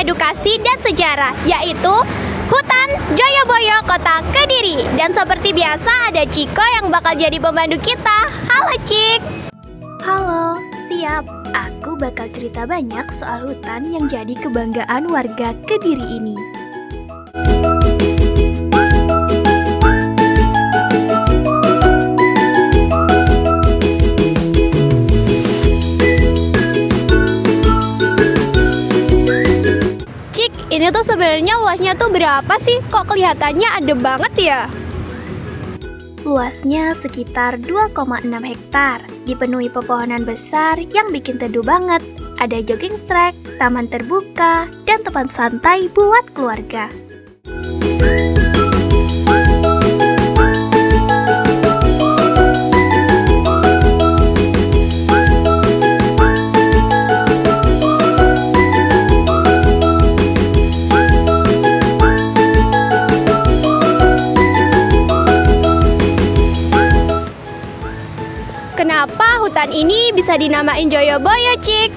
edukasi dan sejarah, yaitu Hutan Joyoboyo Kota Kediri. Dan seperti biasa ada Ciko yang bakal jadi pemandu kita. Halo Cik. Halo, siap. Aku bakal cerita banyak soal hutan yang jadi kebanggaan warga Kediri ini. Ini tuh sebenarnya luasnya tuh berapa sih? Kok kelihatannya adem banget ya? Luasnya sekitar 2,6 hektar, dipenuhi pepohonan besar yang bikin teduh banget. Ada jogging track, taman terbuka, dan tempat santai buat keluarga. Kenapa hutan ini bisa dinamain Joyoboyo, Cik?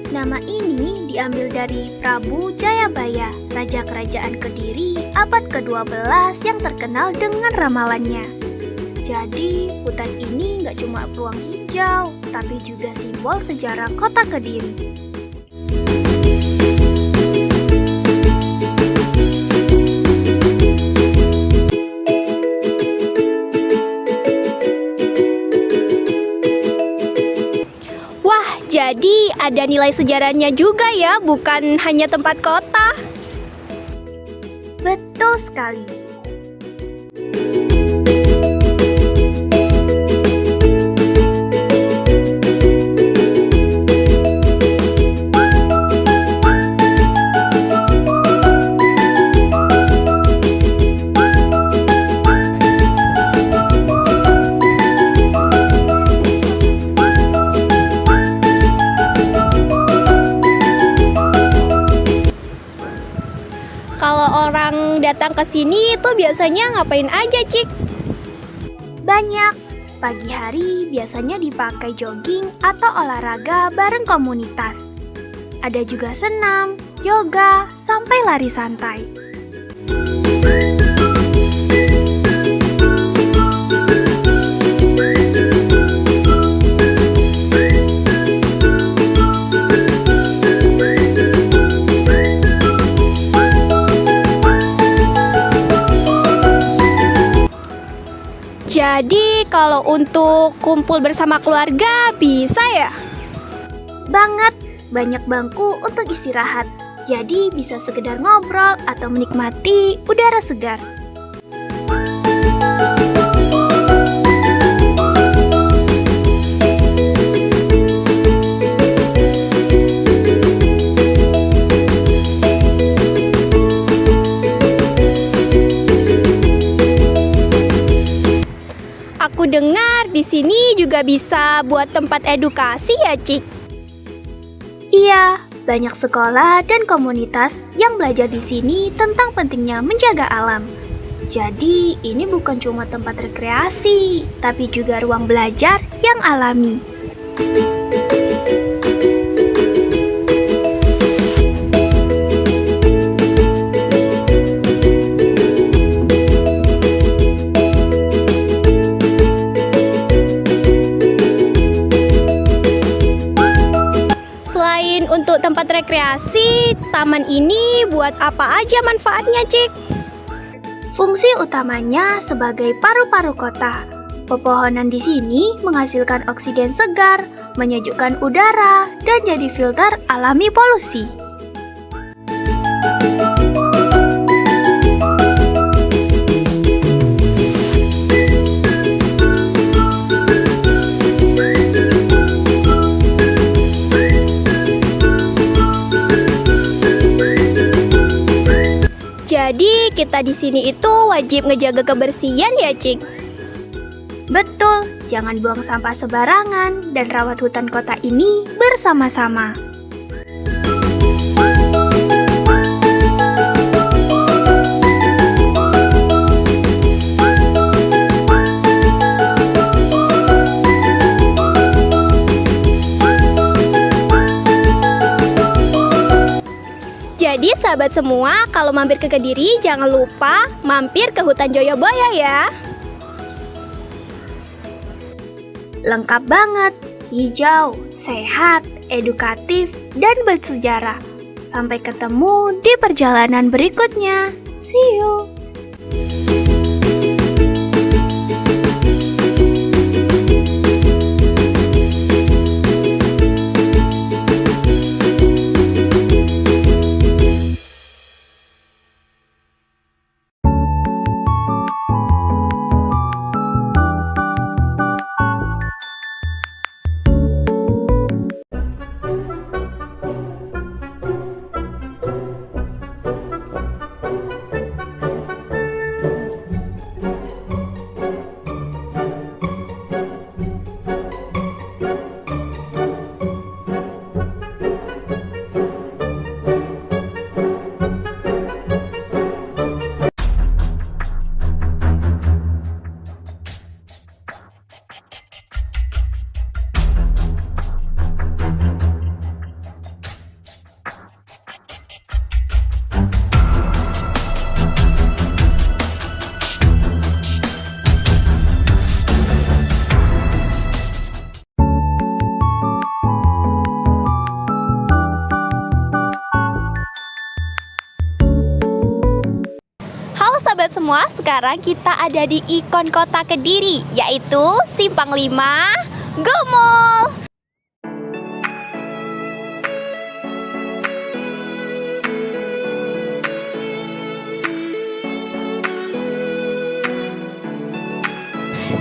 Nama ini diambil dari Prabu Jayabaya, Raja Kerajaan Kediri abad ke-12 yang terkenal dengan ramalannya. Jadi, hutan ini nggak cuma ruang hijau, tapi juga simbol sejarah kota Kediri. Jadi ada nilai sejarahnya juga ya, bukan hanya tempat kota. Betul sekali. Kalau orang datang ke sini itu biasanya ngapain aja, Cik? Banyak. Pagi hari biasanya dipakai jogging atau olahraga bareng komunitas. Ada juga senam, yoga, sampai lari santai. Jadi kalau untuk kumpul bersama keluarga bisa ya? Banget, banyak bangku untuk istirahat. Jadi bisa sekedar ngobrol atau menikmati udara segar. Aku dengar di sini juga bisa buat tempat edukasi ya, Cik? Iya, banyak sekolah dan komunitas yang belajar di sini tentang pentingnya menjaga alam. Jadi, ini bukan cuma tempat rekreasi, tapi juga ruang belajar yang alami. Untuk tempat rekreasi, taman ini buat apa aja manfaatnya, Cik? Fungsi utamanya sebagai paru-paru kota. Pepohonan di sini menghasilkan oksigen segar, menyejukkan udara, dan jadi filter alami polusi. Jadi kita di sini itu wajib ngejaga kebersihan ya, Cik? Betul, jangan buang sampah sembarangan dan rawat hutan kota ini bersama-sama. Jadi sahabat semua, kalau mampir ke Kediri jangan lupa mampir ke hutan Joyoboyo ya. Lengkap banget, hijau, sehat, edukatif, dan bersejarah. Sampai ketemu di perjalanan berikutnya. See you! Halo sahabat semua, sekarang kita ada di ikon kota Kediri, yaitu Simpang 5 Go Mall.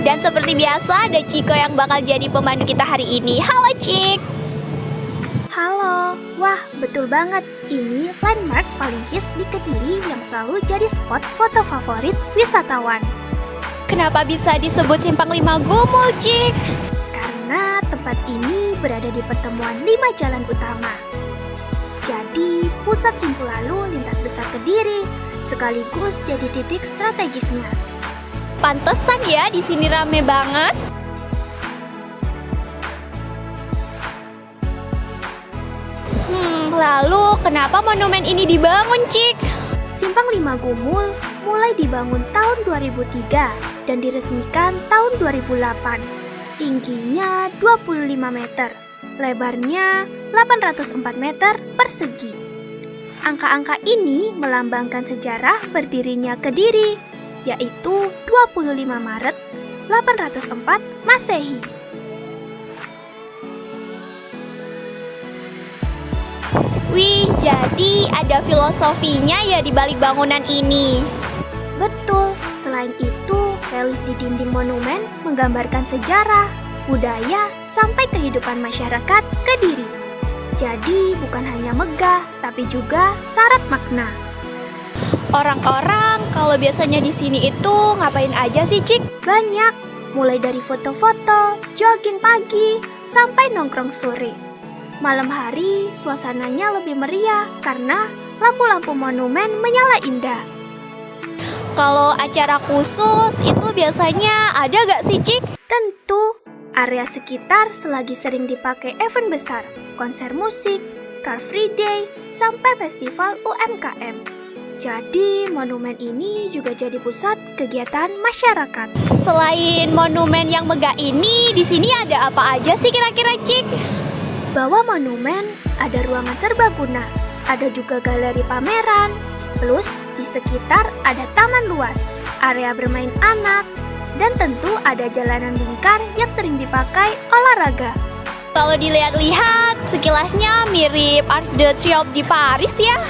Dan seperti biasa ada Ciko yang bakal jadi pemandu kita hari ini. Halo Cik. Halo, wah betul banget. Ini landmark paling hits di Kediri yang selalu jadi spot foto favorit wisatawan. Kenapa bisa disebut Simpang 5 Go Mall, Cik? Karena tempat ini berada di pertemuan 5 jalan utama. Jadi, pusat simpul lalu lintas besar Kediri, sekaligus jadi titik strategisnya. Pantesan ya di sini rame banget. Lalu kenapa monumen ini dibangun, Cik? Simpang 5 Gumul mulai dibangun tahun 2003 dan diresmikan tahun 2008. Tingginya 25 meter, lebarnya 804 meter persegi. Angka-angka ini melambangkan sejarah berdirinya Kediri, yaitu 25 Maret 804 Masehi. Wih, jadi ada filosofinya ya di balik bangunan ini. Betul, selain itu, relief di dinding monumen menggambarkan sejarah, budaya, sampai kehidupan masyarakat Kediri. Jadi, bukan hanya megah, tapi juga syarat makna. Orang-orang kalau biasanya di sini itu ngapain aja sih, Cik? Banyak, mulai dari foto-foto, jogging pagi, sampai nongkrong sore. Malam hari, suasananya lebih meriah karena lampu-lampu monumen menyala indah. Kalau acara khusus itu biasanya ada gak sih, Cik? Tentu, area sekitar selagi sering dipakai event besar, konser musik, Car Free Day, sampai festival UMKM. Jadi, monumen ini juga jadi pusat kegiatan masyarakat. Selain monumen yang megah ini, di sini ada apa aja sih kira-kira, Cik? Bawah monumen ada ruangan serbaguna, ada juga galeri pameran, plus di sekitar ada taman luas, area bermain anak, dan tentu ada jalanan lingkar yang sering dipakai olahraga. Kalau dilihat-lihat, sekilasnya mirip Arc de Triomphe di Paris ya.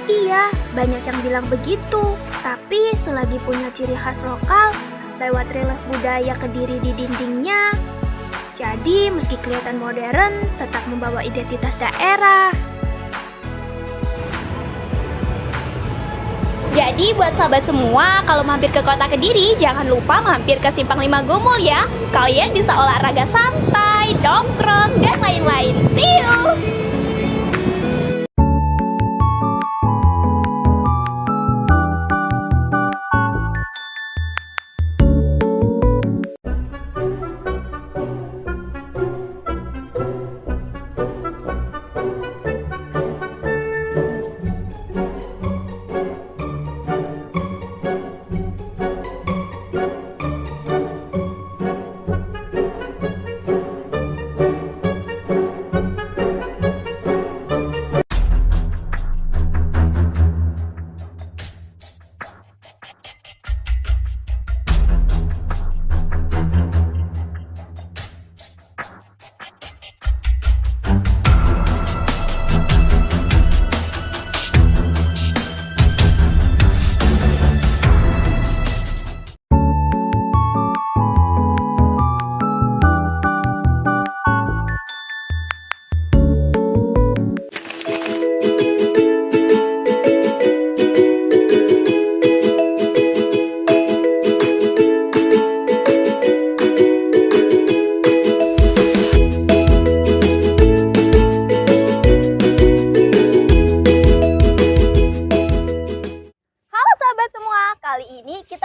Iya, banyak yang bilang begitu, tapi selagi punya ciri khas lokal, lewat relief budaya Kediri di dindingnya, jadi meski kelihatan modern, tetap membawa identitas daerah. Jadi buat sahabat semua, kalau mampir ke kota Kediri, jangan lupa mampir ke Simpang 5 Go Mall ya. Kalian bisa olahraga santai, nongkrong, dan lain-lain. See you!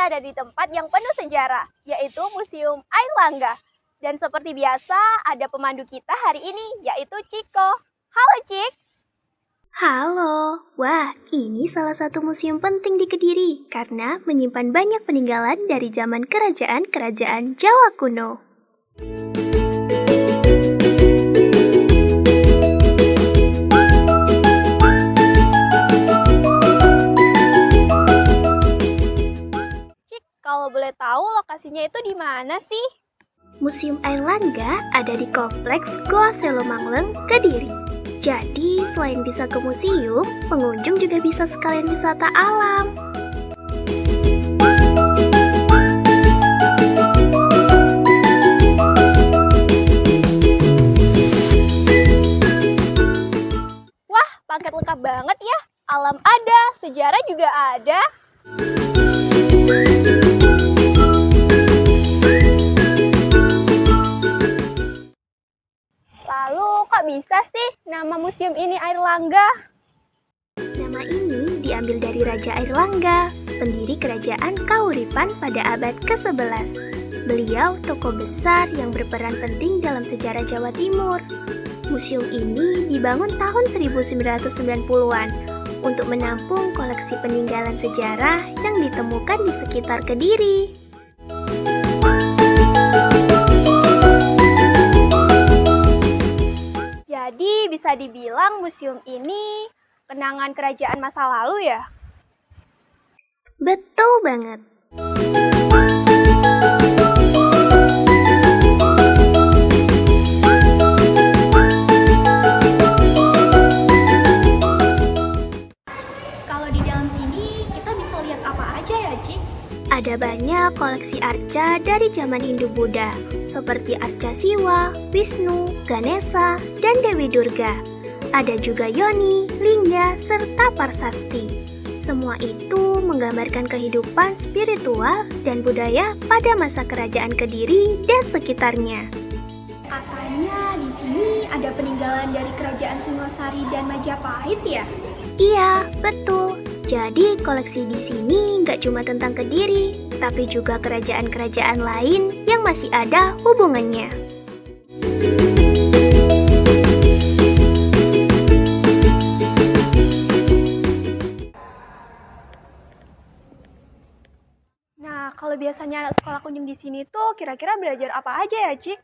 berada di tempat yang penuh sejarah, yaitu Museum Airlangga. Dan seperti biasa, ada pemandu kita hari ini, yaitu Ciko. Halo, Cik! Halo, wah ini salah satu museum penting di Kediri karena menyimpan banyak peninggalan dari zaman kerajaan-kerajaan Jawa kuno. Cik, kalau boleh tahu lokasinya itu di mana sih? Museum Airlangga ada di Kompleks Goa Selomangleng, Kediri. Jadi, selain bisa ke museum, pengunjung juga bisa sekalian wisata alam. Wah, paket lengkap banget ya. Alam ada, sejarah juga ada. Lalu, kok bisa sih nama museum ini Airlangga? Nama ini diambil dari Raja Airlangga, pendiri kerajaan Kahuripan pada abad ke-11. Beliau tokoh besar yang berperan penting dalam sejarah Jawa Timur. Museum ini dibangun tahun 1990-an untuk menampung koleksi peninggalan sejarah yang ditemukan di sekitar Kediri. Jadi bisa dibilang museum ini kenangan kerajaan masa lalu ya? Betul banget. Kalau di dalam sini kita bisa lihat apa aja ya, Cik? Ada banyak koleksi arca dari zaman Hindu-Buddha, seperti arca Siwa, Wisnu, Ganesha, dan Dewi Durga. Ada juga Yoni, Lingga, serta Parsasti. Semua itu menggambarkan kehidupan spiritual dan budaya pada masa kerajaan Kediri dan sekitarnya. Katanya di sini ada peninggalan dari kerajaan Singosari dan Majapahit ya? Iya, betul. Jadi koleksi di sini nggak cuma tentang Kediri, tapi juga kerajaan-kerajaan lain yang masih ada hubungannya. Nah, kalau biasanya anak sekolah kunjung di sini tuh kira-kira belajar apa aja ya, Cik?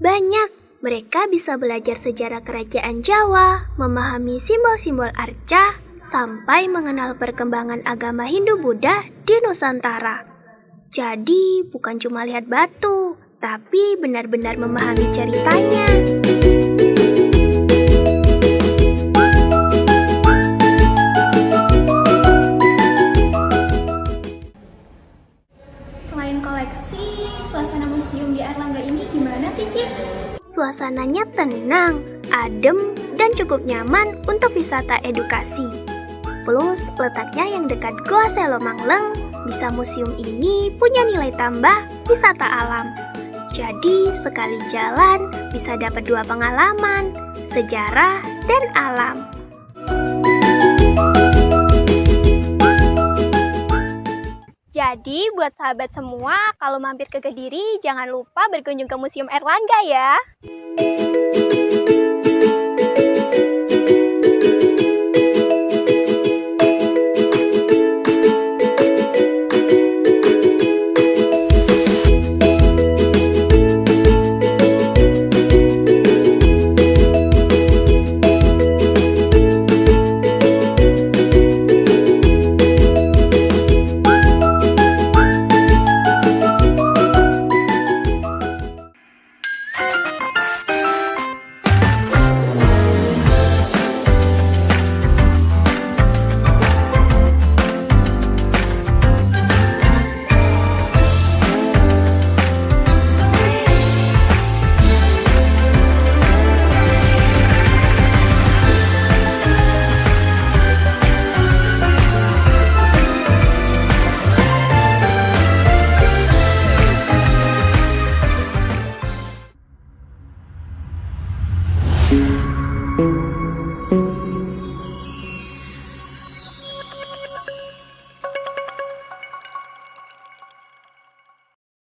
Banyak, mereka bisa belajar sejarah kerajaan Jawa, memahami simbol-simbol arca, sampai mengenal perkembangan agama Hindu-Buddha di Nusantara. Jadi, bukan cuma lihat batu, tapi benar-benar memahami ceritanya. Selain koleksi, suasana museum di Airlangga ini gimana sih, Cik? Suasananya tenang, adem, dan cukup nyaman untuk wisata edukasi. Plus, letaknya yang dekat Goa Selomangleng, bisa museum ini punya nilai tambah wisata alam. Jadi, sekali jalan bisa dapat dua pengalaman, sejarah dan alam. Jadi, buat sahabat semua, kalau mampir ke Kediri, jangan lupa berkunjung ke Museum Airlangga ya.